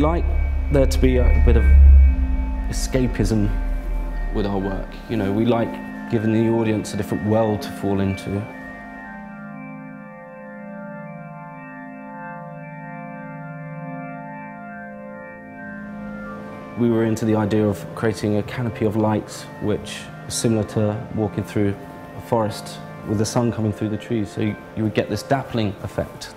like there to be a bit of escapism with our work. You know, we like giving the audience a different world to fall into. We were into the idea of creating a canopy of lights which is similar to walking through a forest with the sun coming through the trees, so you would get this dappling effect.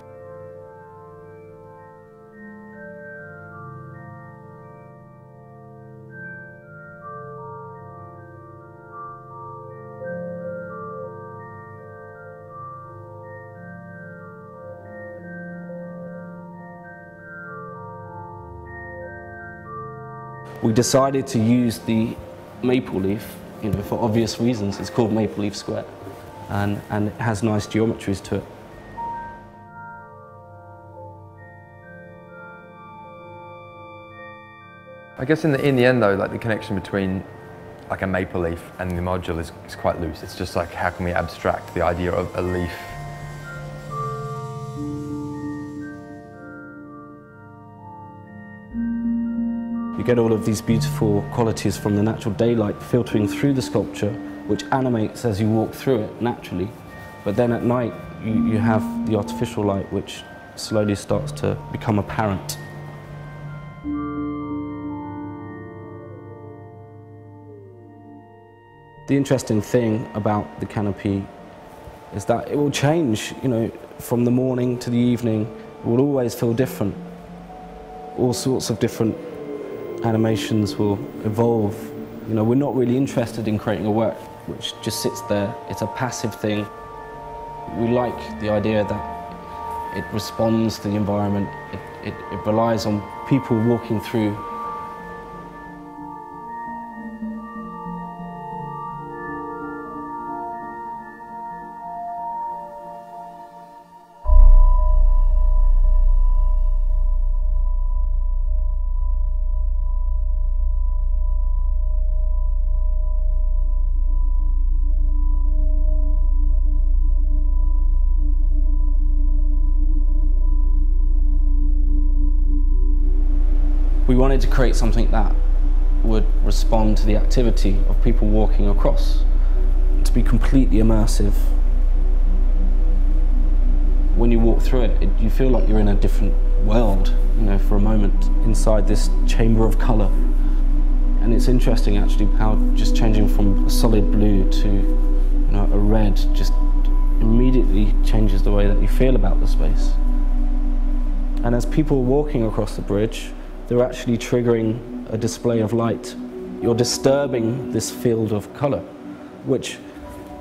We decided to use the maple leaf, you know, for obvious reasons. It's called Maple Leaf Square, and it has nice geometries to it. I guess in the end though, like the connection between like a maple leaf and the module is quite loose. It's just like, how can we abstract the idea of a leaf? You get all of these beautiful qualities from the natural daylight filtering through the sculpture, which animates as you walk through it naturally. But then at night, you have the artificial light, which slowly starts to become apparent. The interesting thing about the canopy is that it will change, you know, from the morning to the evening. It will always feel different. All sorts of different animations will evolve. You know, we're not really interested in creating a work which just sits there. It's a passive thing. We like the idea that it responds to the environment. It relies on people walking through. We wanted to create something that would respond to the activity of people walking across, to be completely immersive. When you walk through it, you feel like you're in a different world, you know, for a moment, inside this chamber of colour. And it's interesting actually how just changing from a solid blue to, you know, a red just immediately changes the way that you feel about the space. And as people are walking across the bridge, they're actually triggering a display of light. You're disturbing this field of colour, which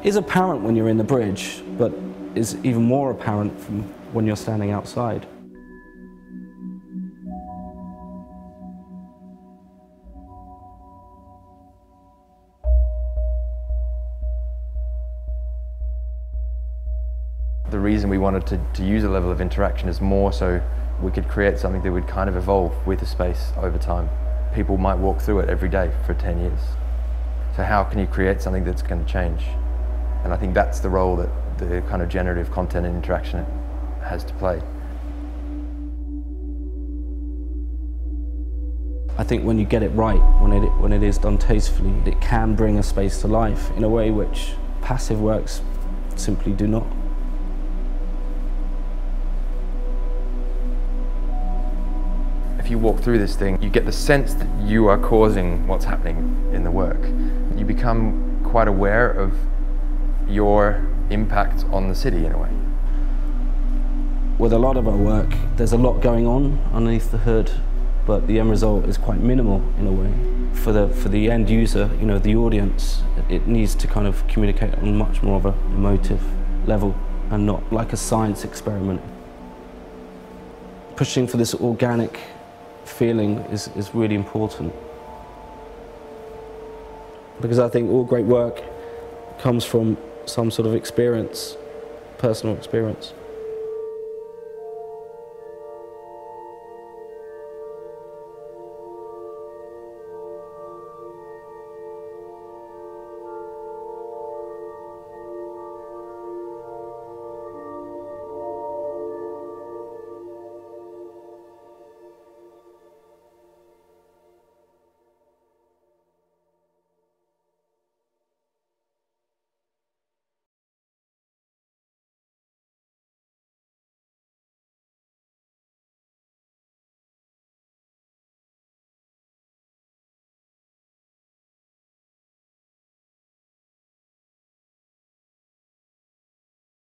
is apparent when you're in the bridge, but is even more apparent from when you're standing outside. The reason we wanted to use a level of interaction is more so we could create something that would kind of evolve with the space over time. People might walk through it every day for 10 years. So how can you create something that's going to change? And I think that's the role that the kind of generative content and interaction has to play. I think when you get it right, when it is done tastefully, it can bring a space to life in a way which passive works simply do not. If you walk through this thing, you get the sense that you are causing what's happening in the work. You become quite aware of your impact on the city in a way. With a lot of our work, there's a lot going on underneath the hood, but the end result is quite minimal in a way. For the end user, you know, the audience, it needs to kind of communicate on much more of an emotive level and not like a science experiment. Pushing for this organic feeling is really important, because I think all great work comes from some sort of experience, personal experience.